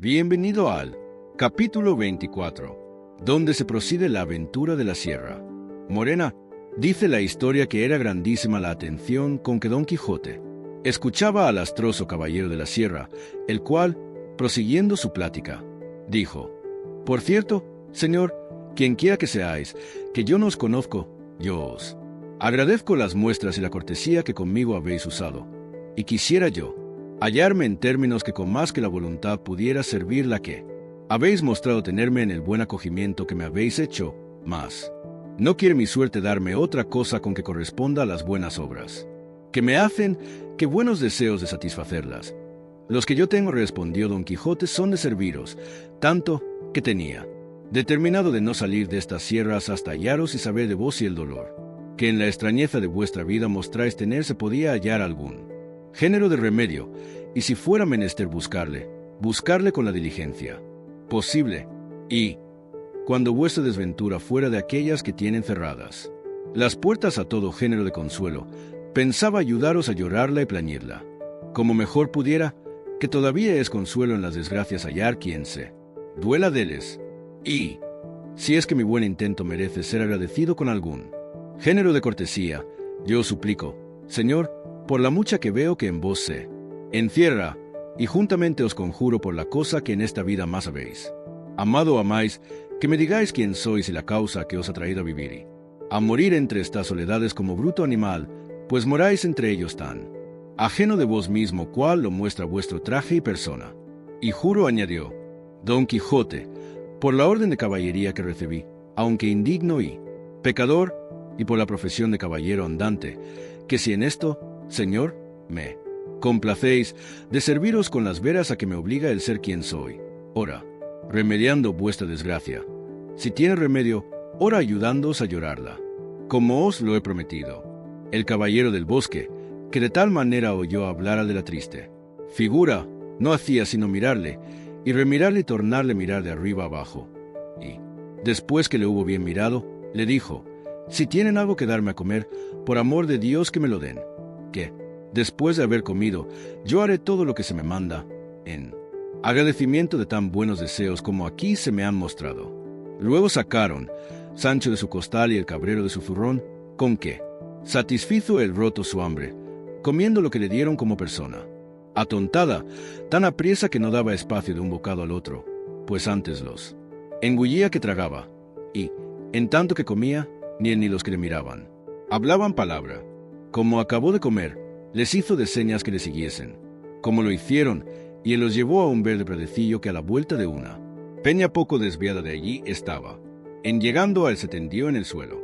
Bienvenido al capítulo 24, donde se procede la aventura de la sierra. Morena, dice la historia que era grandísima la atención con que Don Quijote escuchaba al astroso caballero de la sierra, el cual, prosiguiendo su plática, dijo: Por cierto, señor, quienquiera que seáis, que yo no os conozco, yo os agradezco las muestras y la cortesía que conmigo habéis usado, y quisiera yo hallarme en términos que con más que la voluntad pudiera servir la que habéis mostrado tenerme en el buen acogimiento que me habéis hecho, mas no quiere mi suerte darme otra cosa con que corresponda a las buenas obras, que me hacen que buenos deseos de satisfacerlas. Los que yo tengo, respondió Don Quijote, son de serviros, tanto que tenía determinado de no salir de estas sierras hasta hallaros y saber de vos si el dolor que en la extrañeza de vuestra vida mostráis tener se podía hallar algún género de remedio, y si fuera menester buscarle con la diligencia posible, y cuando vuestra desventura fuera de aquellas que tienen cerradas las puertas a todo género de consuelo, pensaba ayudaros a llorarla y plañirla, como mejor pudiera, que todavía es consuelo en las desgracias hallar quien se duela deles, y si es que mi buen intento merece ser agradecido con algún género de cortesía, yo os suplico, señor, por la mucha que veo que en vos se encierra, y juntamente os conjuro por la cosa que en esta vida más habéis amado o amáis, que me digáis quién sois y la causa que os ha traído a vivir y a morir entre estas soledades como bruto animal, pues moráis entre ellos tan ajeno de vos mismo cual lo muestra vuestro traje y persona. Y juro, añadió Don Quijote, por la orden de caballería que recibí, aunque indigno y pecador, y por la profesión de caballero andante, que si en esto, señor, me complacéis de serviros con las veras a que me obliga el ser quien soy, ora, remediando vuestra desgracia, si tiene remedio, ora ayudándoos a llorarla, como os lo he prometido. El caballero del bosque, que de tal manera oyó hablar al de la triste figura, no hacía sino mirarle, y remirarle y tornarle mirar de arriba abajo, y, después que le hubo bien mirado, le dijo: Si tienen algo que darme a comer, por amor de Dios que me lo den, que, después de haber comido, yo haré todo lo que se me manda, en agradecimiento de tan buenos deseos como aquí se me han mostrado. Luego sacaron Sancho de su costal y el cabrero de su zurrón, con que satisfizo el roto su hambre, comiendo lo que le dieron como persona, atontada, tan apriesa que no daba espacio de un bocado al otro, pues antes los engullía que tragaba, y, en tanto que comía, ni él ni los que le miraban hablaban palabra. Como acabó de comer, les hizo de señas que le siguiesen, como lo hicieron, y él los llevó a un verde pradecillo que a la vuelta de una peña poco desviada de allí estaba. En llegando a él se tendió en el suelo,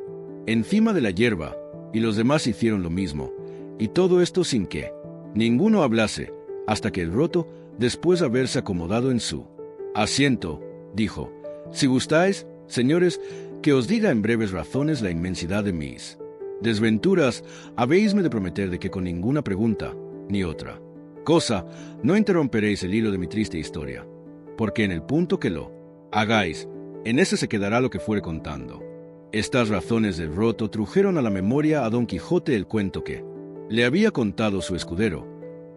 encima de la hierba, y los demás hicieron lo mismo, y todo esto sin que ninguno hablase, hasta que el roto, después de haberse acomodado en su asiento, dijo: Si gustáis, señores, que os diga en breves razones la inmensidad de mis desventuras, habéisme de prometer de que con ninguna pregunta, ni otra cosa, no interromperéis el hilo de mi triste historia, porque en el punto que lo hagáis, en ese se quedará lo que fuere contando. Estas razones del roto trujeron a la memoria a Don Quijote el cuento que le había contado su escudero,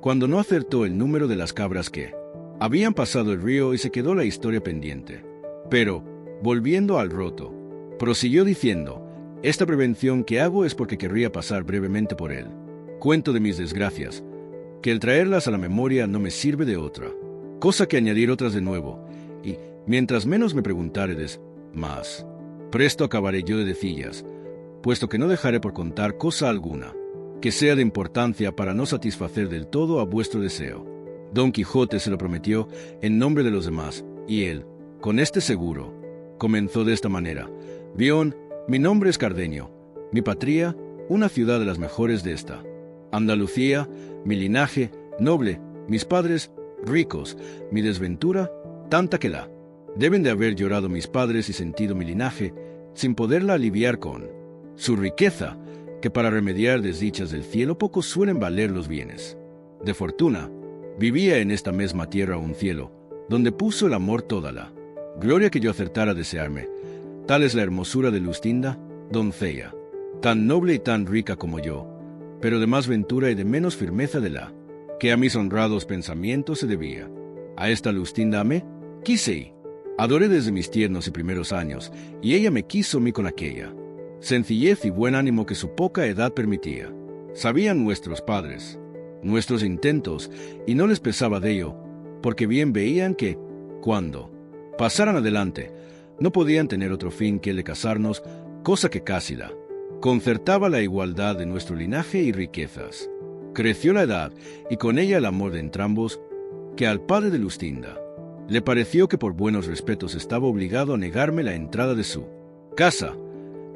cuando no acertó el número de las cabras que habían pasado el río, y se quedó la historia pendiente. Pero, volviendo al roto, prosiguió diciendo: Esta prevención que hago es porque querría pasar brevemente por él cuento de mis desgracias, que el traerlas a la memoria no me sirve de otra cosa que añadir otras de nuevo, y mientras menos me preguntáredes, más presto acabaré yo de decillas, puesto que no dejaré por contar cosa alguna que sea de importancia para no satisfacer del todo a vuestro deseo. Don Quijote se lo prometió en nombre de los demás, y él, con este seguro, comenzó de esta manera: Vión, mi nombre es Cardenio, mi patria, una ciudad de las mejores de esta Andalucía, mi linaje, noble, mis padres, ricos, mi desventura, tanta que la deben de haber llorado mis padres y sentido mi linaje, sin poderla aliviar con su riqueza, que para remediar desdichas del cielo poco suelen valer los bienes de fortuna. Vivía en esta mesma tierra un cielo, donde puso el amor toda la gloria que yo acertara a desearme. Tal es la hermosura de Lustinda, doncella, tan noble y tan rica como yo, pero de más ventura y de menos firmeza de la que a mis honrados pensamientos se debía. A esta Lustinda amé, quise y adoré desde mis tiernos y primeros años, y ella me quiso mí con aquella sencillez y buen ánimo que su poca edad permitía. Sabían nuestros padres nuestros intentos, y no les pesaba de ello, porque bien veían que, cuando pasaran adelante, no podían tener otro fin que el de casarnos, cosa que Cássida concertaba la igualdad de nuestro linaje y riquezas. Creció la edad, y con ella el amor de entrambos, que al padre de Lustinda le pareció que por buenos respetos estaba obligado a negarme la entrada de su casa,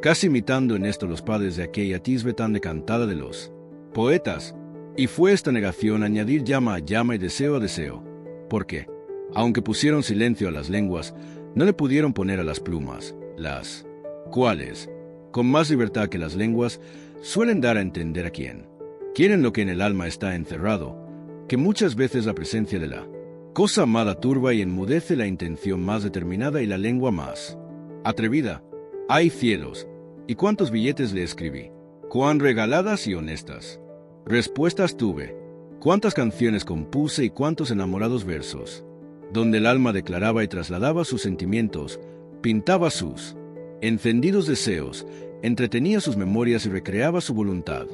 casi imitando en esto los padres de aquella tisbe tan decantada de los poetas, y fue esta negación añadir llama a llama y deseo a deseo, porque, aunque pusieron silencio a las lenguas, no le pudieron poner a las plumas, las cuales, con más libertad que las lenguas, suelen dar a entender a quién quieren lo que en el alma está encerrado, que muchas veces la presencia de la cosa amada turba y enmudece la intención más determinada y la lengua más atrevida. ¡Ay cielos! ¿Y cuántos billetes le escribí? ¡Cuán regaladas y honestas respuestas tuve! ¡Cuántas canciones compuse y cuántos enamorados versos! Donde el alma declaraba y trasladaba sus sentimientos, pintaba sus encendidos deseos, entretenía sus memorias y recreaba su voluntad.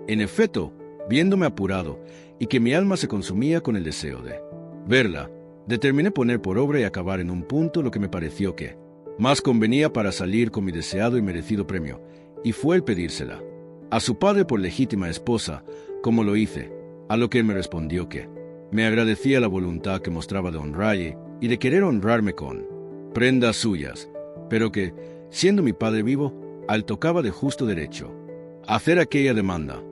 En efecto, viéndome apurado y que mi alma se consumía con el deseo de verla, determiné poner por obra y acabar en un punto lo que me pareció que más convenía para salir con mi deseado y merecido premio, y fue el pedírsela a su padre por legítima esposa, como lo hice, a lo que él me respondió que me agradecía la voluntad que mostraba de honralle y de querer honrarme con prendas suyas, pero que, siendo mi padre vivo, al tocaba de justo derecho hacer aquella demanda,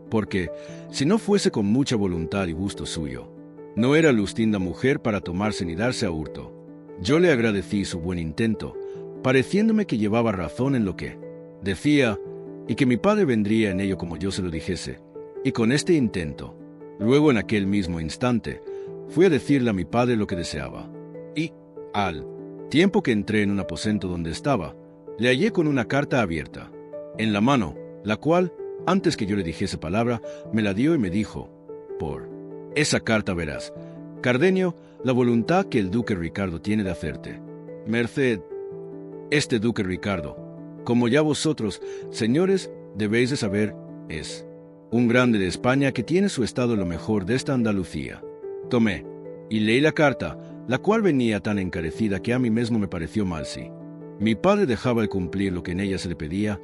porque, si no fuese con mucha voluntad y gusto suyo, no era Lustinda mujer para tomarse ni darse a hurto. Yo le agradecí su buen intento, pareciéndome que llevaba razón en lo que decía, y que mi padre vendría en ello como yo se lo dijese, y con este intento, luego en aquel mismo instante, fui a decirle a mi padre lo que deseaba, y, al tiempo que entré en un aposento donde estaba, le hallé con una carta abierta en la mano, la cual, antes que yo le dijese palabra, me la dio y me dijo: por esa carta verás, Cardenio, la voluntad que el duque Ricardo tiene de hacerte merced. Este duque Ricardo, como ya vosotros, señores, debéis de saber, es un grande de España que tiene su estado lo mejor de esta Andalucía. Tomé y leí la carta, la cual venía tan encarecida que a mí mismo me pareció mal si mi padre dejaba de cumplir lo que en ella se le pedía,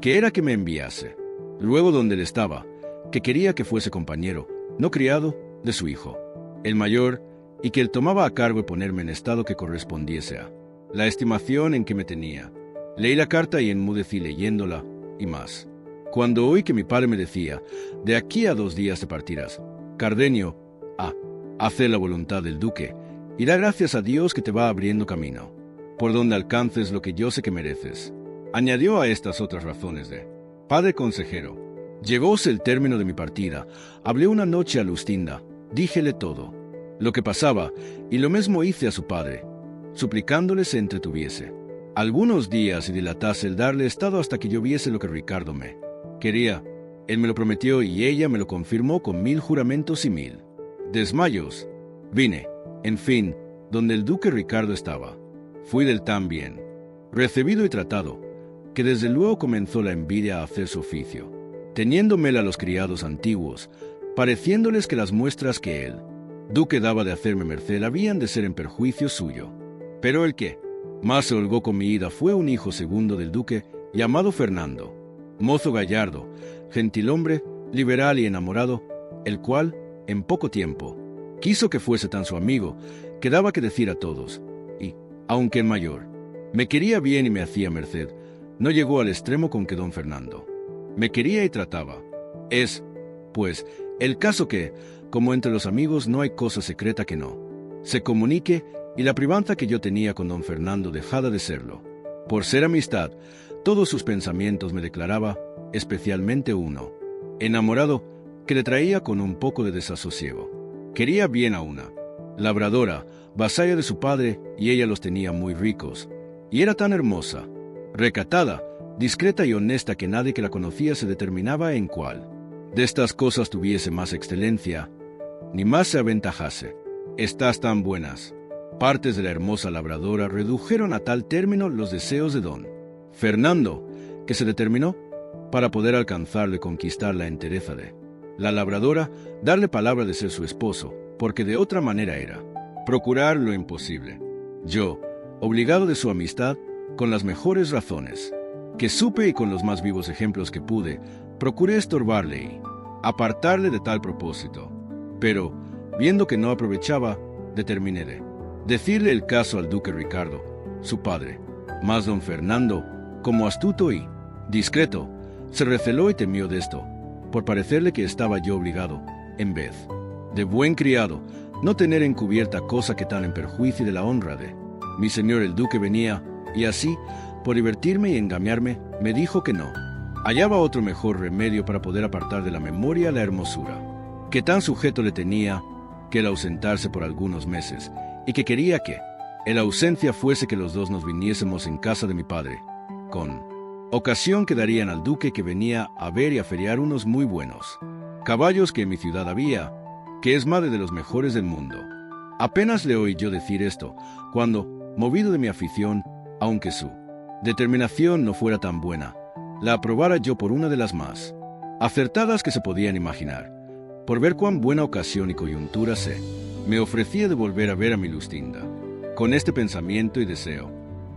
que era que me enviase luego donde él estaba, que quería que fuese compañero, no criado, de su hijo, el mayor, y que él tomaba a cargo de ponerme en estado que correspondiese a la estimación en que me tenía. Leí la carta y enmudecí leyéndola, y más cuando oí que mi padre me decía: de aquí a 2 días te partirás, Cardenio, a hacer la voluntad del duque, y da gracias a Dios que te va abriendo camino, por donde alcances lo que yo sé que mereces. Añadió a estas otras razones de padre consejero. Llegóse el término de mi partida, hablé una noche a Lustinda, díjele todo lo que pasaba, y lo mismo hice a su padre, suplicándole se entretuviese algunos días y dilatase el darle estado hasta que yo viese lo que Ricardo me quería. Él me lo prometió y ella me lo confirmó con 1000 juramentos y 1000 desmayos. Vine, en fin, donde el duque Ricardo estaba. Fui del tan bien recibido y tratado, que desde luego comenzó la envidia a hacer su oficio, teniéndomela a los criados antiguos, pareciéndoles que las muestras que el duque daba de hacerme merced habían de ser en perjuicio suyo. Pero el que más se holgó con mi ida fue un hijo segundo del duque, llamado Fernando, mozo gallardo, gentilhombre, liberal y enamorado, el cual, en poco tiempo, quiso que fuese tan su amigo, que daba que decir a todos, y, aunque el mayor me quería bien y me hacía merced, no llegó al extremo con que don Fernando me quería y trataba. Es, pues, el caso que, como entre los amigos no hay cosa secreta que no se comunique, y la privanza que yo tenía con don Fernando dejada de serlo. Por ser amistad, todos sus pensamientos me declaraba, especialmente uno, enamorado, que le traía con un poco de desasosiego. Quería bien a una labradora, vasalla de su padre, y ella los tenía muy ricos, y era tan hermosa, recatada, discreta y honesta que nadie que la conocía se determinaba en cuál de estas cosas tuviese más excelencia, ni más se aventajase. Estás tan buenas. Partes de la hermosa labradora redujeron a tal término los deseos de don Fernando, que se determinó, para poder alcanzarle conquistar la entereza de la labradora, darle palabra de ser su esposo, porque de otra manera era procurar lo imposible. Yo, obligado de su amistad, con las mejores razones que supe y con los más vivos ejemplos que pude, procuré estorbarle y apartarle de tal propósito. Pero, viendo que no aprovechaba, determiné de decirle el caso al duque Ricardo, su padre. Mas don Fernando, como astuto y discreto, se receló y temió de esto, por parecerle que estaba yo obligado, en vez de buen criado, no tener encubierta cosa que tan en perjuicio de la honra de mi señor el duque venía, y así, por divertirme y engamiarme, me dijo que no hallaba otro mejor remedio para poder apartar de la memoria la hermosura, que tan sujeto le tenía, que el ausentarse por algunos meses, y que quería que en la ausencia fuese que los dos nos viniésemos en casa de mi padre, con ocasión que darían al duque que venía a ver y a feriar unos muy buenos caballos que en mi ciudad había, que es madre de los mejores del mundo. Apenas le oí yo decir esto, cuando, movido de mi afición, aunque su determinación no fuera tan buena, la aprobara yo por una de las más acertadas que se podían imaginar, por ver cuán buena ocasión y coyuntura me ofrecía de volver a ver a mi Lustinda. Con este pensamiento y deseo,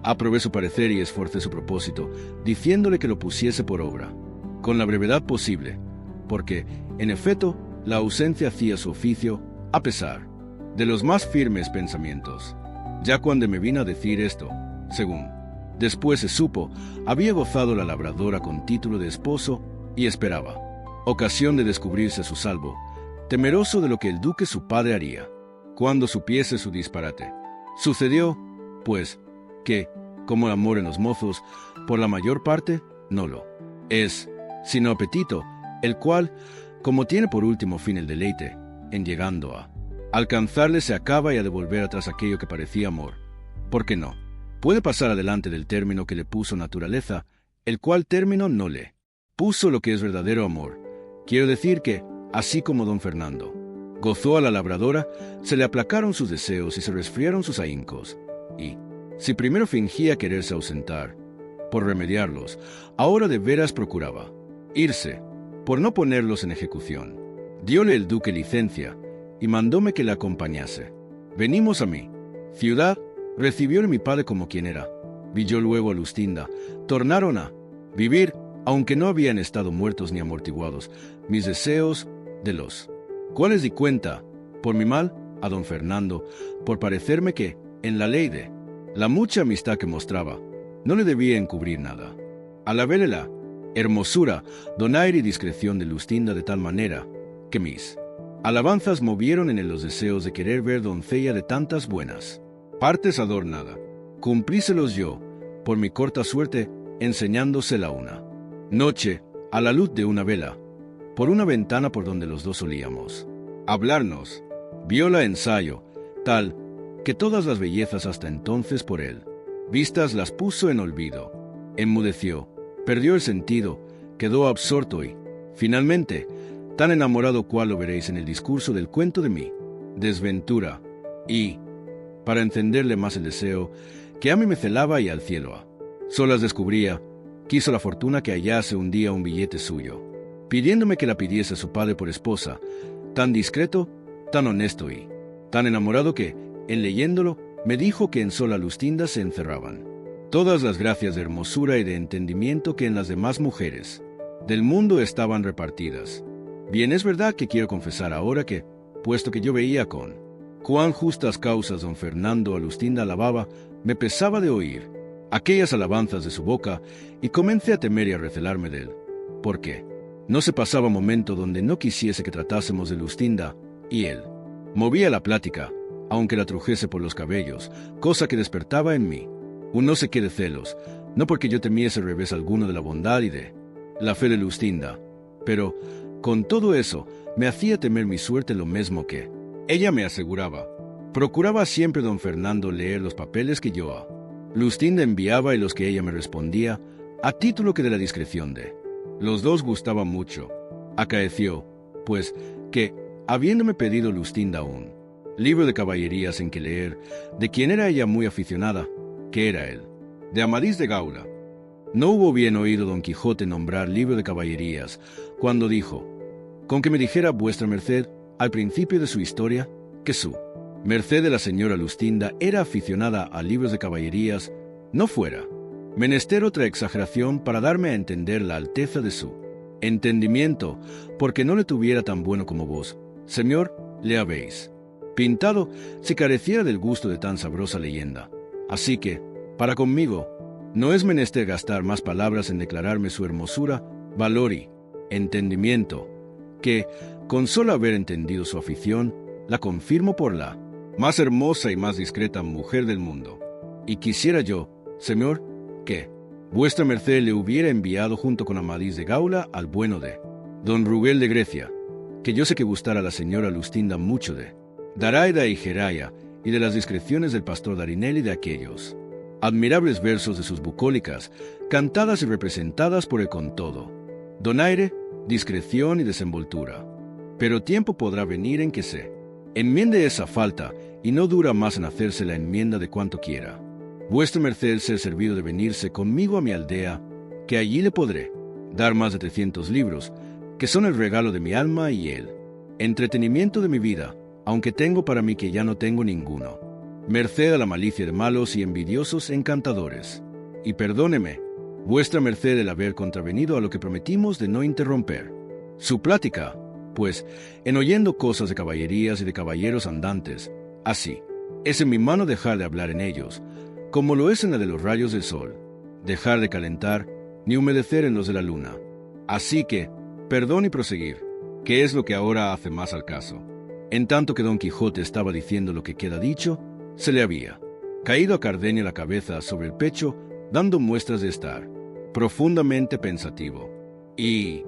aprobé su parecer y esforcé su propósito, diciéndole que lo pusiese por obra, con la brevedad posible, porque, en efecto, la ausencia hacía su oficio, a pesar de los más firmes pensamientos. Ya cuando me vino a decir esto, según después se supo, había gozado la labradora con título de esposo y esperaba ocasión de descubrirse a su salvo, temeroso de lo que el duque su padre haría cuando supiese su disparate. Sucedió, pues, que, como el amor en los mozos, por la mayor parte, no lo es, sino apetito, el cual, como tiene por último fin el deleite, en llegando a alcanzarle se acaba y ha de volver atrás aquello que parecía amor. ¿Por qué no? Puede pasar adelante del término que le puso naturaleza, el cual término no le puso lo que es verdadero amor. Quiero decir que, así como don Fernando gozó a la labradora, se le aplacaron sus deseos y se resfriaron sus ahincos, y, si primero fingía quererse ausentar, por remediarlos, ahora de veras procuraba irse, por no ponerlos en ejecución. Diole el duque licencia, y mandóme que la acompañase. Venimos a mi ciudad, recibióle mi padre como quien era. Vi yo luego a Lustinda. Tornaron a vivir, aunque no habían estado muertos ni amortiguados, mis deseos, de los cuales di cuenta, por mi mal, a don Fernando, por parecerme que, en la ley de la mucha amistad que mostraba, no le debía encubrir nada. Alabéle la hermosura, donaire y discreción de Lustinda de tal manera, que mis alabanzas movieron en él los deseos de querer ver doncella de tantas buenas partes adornada. Cumplíselos yo, por mi corta suerte, enseñándosela una noche, a la luz de una vela, por una ventana por donde los dos solíamos hablarnos. Viola ensayo, tal, que todas las bellezas hasta entonces por él vistas las puso en olvido. Enmudeció, perdió el sentido, quedó absorto y, finalmente, tan enamorado cual lo veréis en el discurso del cuento de mi desventura, y, para encenderle más el deseo, que a mí me celaba y al cielo a solas descubría, quiso la fortuna que hallase un día un billete suyo, pidiéndome que la pidiese a su padre por esposa, tan discreto, tan honesto y tan enamorado que, en leyéndolo, me dijo que en sola Lustinda se encerraban todas las gracias de hermosura y de entendimiento que en las demás mujeres del mundo estaban repartidas. Bien es verdad que quiero confesar ahora que, puesto que yo veía con cuán justas causas don Fernando a Lustinda alababa, me pesaba de oír aquellas alabanzas de su boca y comencé a temer y a recelarme de él, porque no se pasaba momento donde no quisiese que tratásemos de Lustinda, y él movía la plática, aunque la trujese por los cabellos, cosa que despertaba en mí un no sé qué de celos, no porque yo temiese revés alguno de la bondad y de la fe de Lustinda, pero con todo eso me hacía temer mi suerte lo mismo que ella me aseguraba. Procuraba siempre don Fernando leer los papeles que yo a Lustinda enviaba y los que ella me respondía, a título que de la discreción de los dos gustaba mucho. Acaeció, pues, que, habiéndome pedido Lustinda aún libro de caballerías en que leer, de quien era ella muy aficionada, que era él, de Amadís de Gaula. No hubo bien oído don Quijote nombrar libro de caballerías, cuando dijo, con que me dijera vuestra merced, al principio de su historia, que su merced de la señora Lustinda era aficionada a libros de caballerías, no fuera menester otra exageración para darme a entender la alteza de su entendimiento, porque no le tuviera tan bueno como vos, señor, le habéis pintado, si careciera del gusto de tan sabrosa leyenda. Así que, para conmigo, no es menester gastar más palabras en declararme su hermosura, valor y entendimiento, que, con solo haber entendido su afición, la confirmo por la más hermosa y más discreta mujer del mundo. Y quisiera yo, señor, que vuestra merced le hubiera enviado junto con Amadís de Gaula al bueno de don Rugel de Grecia, que yo sé que gustara a la señora Lustinda mucho de Daraida y Geraya, y de las discreciones del pastor Darinelli de aquellos admirables versos de sus bucólicas, cantadas y representadas por el contodo, donaire, discreción y desenvoltura. Pero tiempo podrá venir en que se enmiende esa falta, y no dura más en hacerse la enmienda de cuanto quiera. Vuestra merced ser servido de venirse conmigo a mi aldea, que allí le podré dar más de 300 libros, que son el regalo de mi alma y el entretenimiento de mi vida, aunque tengo para mí que ya no tengo ninguno. Merced a la malicia de malos y envidiosos encantadores. Y perdóneme, vuestra merced el haber contravenido a lo que prometimos de no interromper su plática, pues, en oyendo cosas de caballerías y de caballeros andantes, así, es en mi mano dejar de hablar en ellos, como lo es en la de los rayos del sol, dejar de calentar, ni humedecer en los de la luna. Así que, perdón y proseguir, que es lo que ahora hace más al caso. En tanto que don Quijote estaba diciendo lo que queda dicho, se le había caído a Cardenio la cabeza sobre el pecho, dando muestras de estar profundamente pensativo. Y,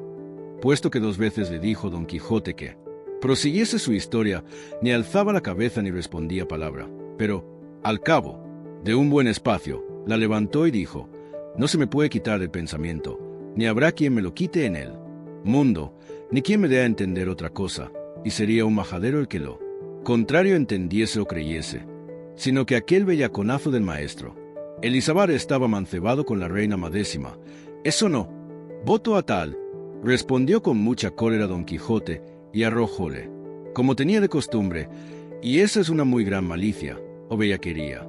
puesto que 2 veces le dijo don Quijote que prosiguiese su historia, ni alzaba la cabeza ni respondía palabra, pero, al cabo de un buen espacio, la levantó y dijo, no se me puede quitar del pensamiento, ni habrá quien me lo quite en el mundo, ni quien me dé a entender otra cosa, y sería un majadero el que lo contrario entendiese o creyese, sino que aquel bellaconazo del maestro Elisabar estaba mancebado con la reina Madésima. Eso no, voto a tal, respondió con mucha cólera don Quijote, y arrojóle, como tenía de costumbre, y esa es una muy gran malicia, o bellaquería.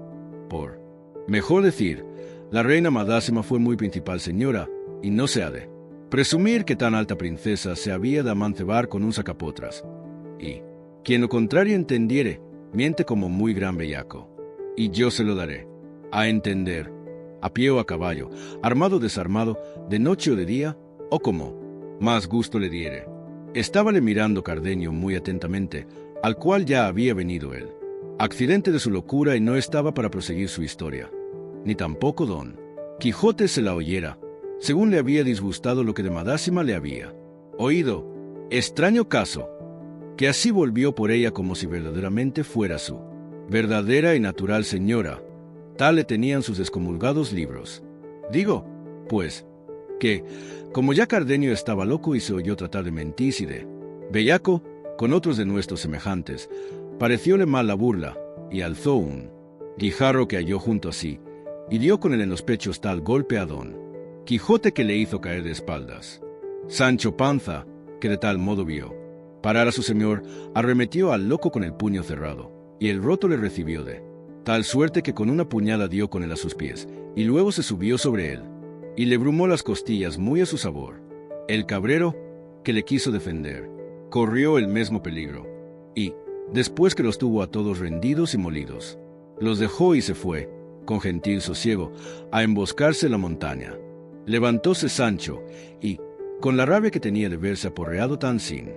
Por mejor decir, la reina Madásima fue muy principal señora, y no se ha de presumir que tan alta princesa se había de amancebar con un sacapotras. Y quien lo contrario entendiere, miente como muy gran bellaco. Y yo se lo daré a entender, a pie o a caballo, armado o desarmado, de noche o de día, o como más gusto le diere. Estábale mirando Cardenio muy atentamente, al cual ya había venido él, accidente de su locura, y no estaba para proseguir su historia, ni tampoco don Quijote se la oyera, según le había disgustado lo que de Madásima le había oído. Extraño caso, que así volvió por ella como si verdaderamente fuera su verdadera y natural señora, tal le tenían sus excomulgados libros. Digo, pues, que, como ya Cardenio estaba loco y se oyó tratar de mentir y de bellaco con otros de nuestros semejantes, parecióle mal la burla, y alzó un guijarro que halló junto a sí, y dio con él en los pechos tal golpe a don Quijote que le hizo caer de espaldas. Sancho Panza, que de tal modo vio parar a su señor, arremetió al loco con el puño cerrado, y el roto le recibió de tal suerte que con una puñada dio con él a sus pies, y luego se subió sobre él, y le brumó las costillas muy a su sabor. El cabrero, que le quiso defender, corrió el mismo peligro, y, después que los tuvo a todos rendidos y molidos, los dejó y se fue, con gentil sosiego, a emboscarse en la montaña. Levantóse Sancho, y, con la rabia que tenía de verse aporreado tan sin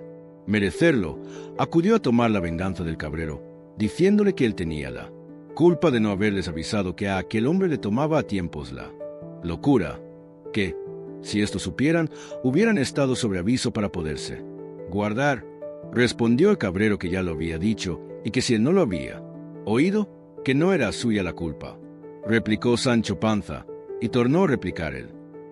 merecerlo, acudió a tomar la venganza del cabrero, diciéndole que él tenía la culpa de no haberles avisado que a aquel hombre le tomaba a tiempos la locura, que, si esto supieran, hubieran estado sobre aviso para poderse guardar. Respondió el cabrero que ya lo había dicho, y que si él no lo había oído, que no era suya la culpa. Replicó Sancho Panza, y tornó a replicar el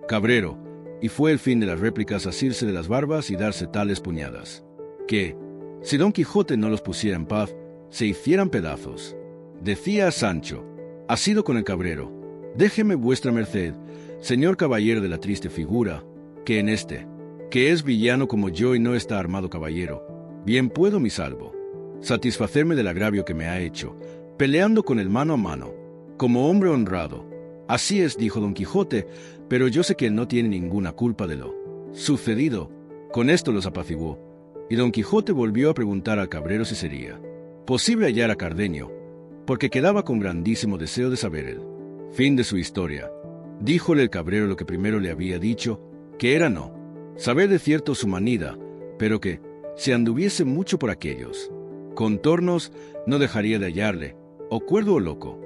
cabrero, y fue el fin de las réplicas asirse de las barbas y darse tales puñadas, que, si don Quijote no los pusiera en paz, se hicieran pedazos. Decía a Sancho: «Has ido con el cabrero. Déjeme vuestra merced, señor caballero de la triste figura, que en este, que es villano como yo y no está armado caballero, bien puedo mi salvo satisfacerme del agravio que me ha hecho, peleando con él mano a mano, como hombre honrado». «Así es», dijo Don Quijote, «pero yo sé que él no tiene ninguna culpa de lo sucedido». Con esto los apaciguó, y Don Quijote volvió a preguntar al cabrero si sería posible hallar a Cardenio, porque quedaba con grandísimo deseo de saber el fin de su historia. Díjole el cabrero lo que primero le había dicho, que era no saber de cierto su manida, pero que, si anduviese mucho por aquellos contornos, no dejaría de hallarle, o cuerdo o loco,